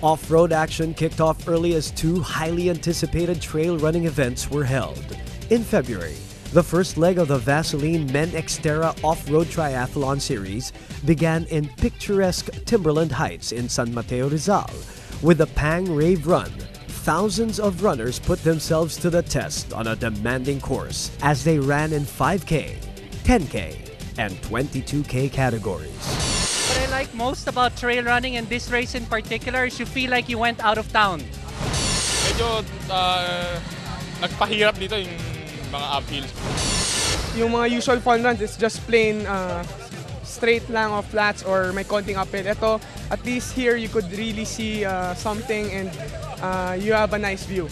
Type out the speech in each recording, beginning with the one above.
Off-road action kicked off early as two highly anticipated trail running events were held. In February, the first leg of the Vaseline Men XTERRA Off-Road Triathlon Series began in picturesque Timberland Heights in San Mateo, Rizal. With the Pang Rave Run, thousands of runners put themselves to the test on a demanding course as they ran in 5K, 10K, and 22K categories. What I like most about trail running and this race in particular is you feel like you went out of town. Medyo nagpahirap dito yung mga uphills. Yung mga usual fun runs is just plain straight lang or flats or may konting uphill. Ito, at least here you could really see something and you have a nice view.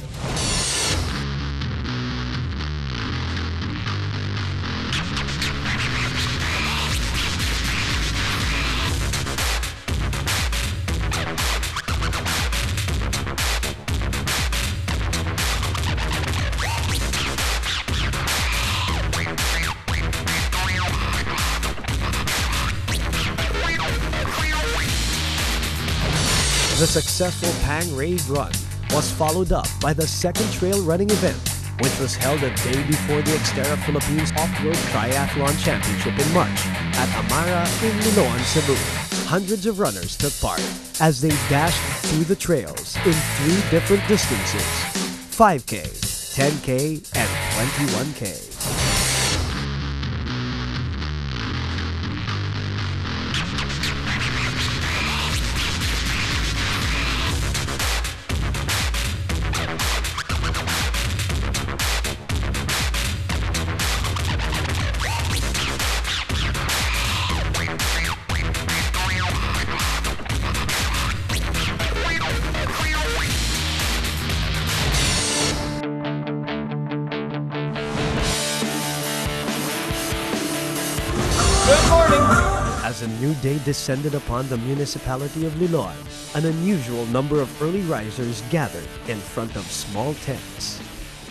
The successful Pang Rave Run was followed up by the second trail running event, which was held a day before the XTERRA Philippines Off-Road Triathlon Championship in March at Amara in Liloan, Cebu. Hundreds of runners took part as they dashed through the trails in 3 different distances: 5K, 10K, and 21K. Good morning! As a new day descended upon the municipality of Liloan, an unusual number of early risers gathered in front of small tents.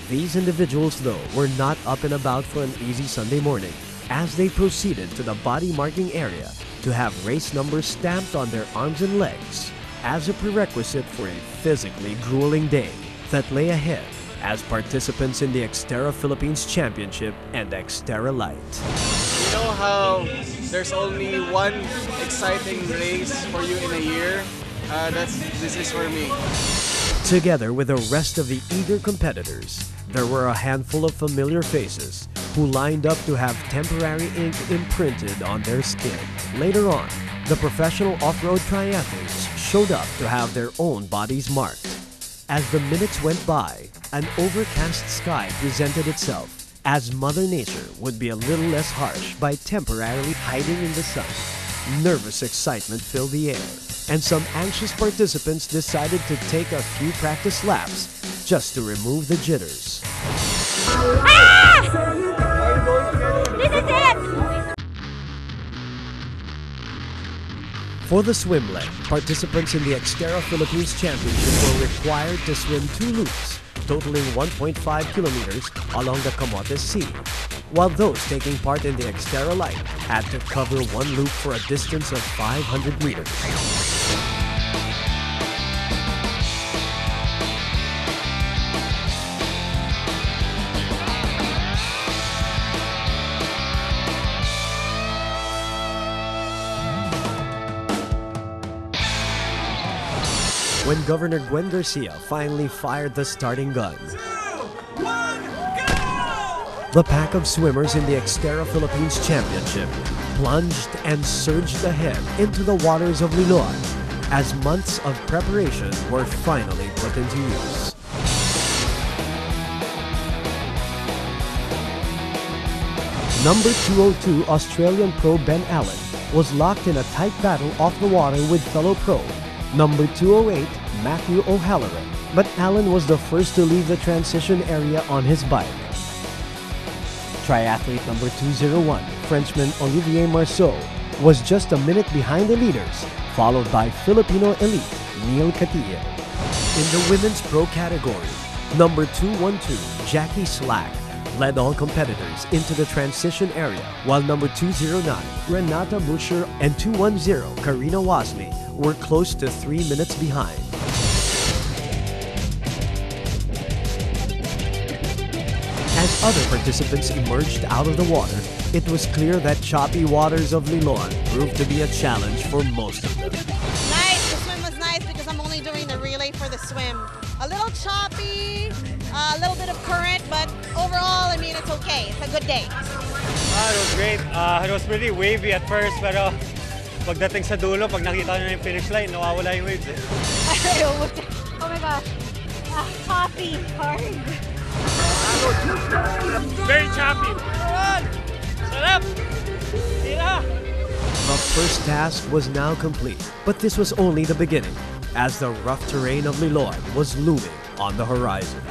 These individuals, though, were not up and about for an easy Sunday morning, as they proceeded to the body marking area to have race numbers stamped on their arms and legs as a prerequisite for a physically grueling day that lay ahead as participants in the XTERRA Philippines Championship and XTERRA Light. You know how there's only one exciting race for you in a year? This is for me. Together with the rest of the eager competitors, there were a handful of familiar faces who lined up to have temporary ink imprinted on their skin. Later on, the professional off-road triathletes showed up to have their own bodies marked. As the minutes went by, an overcast sky presented itself, as Mother Nature would be a little less harsh by temporarily hiding in the sun. Nervous excitement filled the air, and some anxious participants decided to take a few practice laps just to remove the jitters. Ah! This is it! For the swim leg, participants in the XTERRA Philippines Championship were required to swim 2 loops, totaling 1.5 kilometers along the Camotes Sea, while those taking part in the XTERRA Light had to cover 1 loop for a distance of 500 meters. When Governor Gwen Garcia finally fired the starting gun, 2, 1, go! the pack of swimmers in the XTERRA Philippines Championship plunged and surged ahead into the waters of Liloan as months of preparation were finally put into use. Number 202 Australian pro Ben Allen was locked in a tight battle off the water with fellow pro number 208 Matthew O'Halloran, but Allen was the first to leave the transition area on his bike. Triathlete number 201, Frenchman Olivier Marceau, was just a minute behind the leaders, followed by Filipino elite Neil Catillo. In the women's pro category, number 212 Jackie Slack led all competitors into the transition area, while number 209 Renata Butcher and 210 Karina Wasley were close to 3 minutes behind. other participants emerged out of the water, it was clear that choppy waters of Liloan proved to be a challenge for most of them. Nice, the swim was nice because I'm only doing the relay for the swim. A little choppy, a little bit of current, but overall, I mean, it's okay. It's a good day. It was great. It was pretty wavy at first, pero pagdating sa dulo, pag nakita nyo yung finish line, nawawala yung waves eh. Oh my gosh. Choppy, hard. Very choppy. Sarap! Tira! The first task was now complete, but this was only the beginning, as the rough terrain of Liloan was looming on the horizon.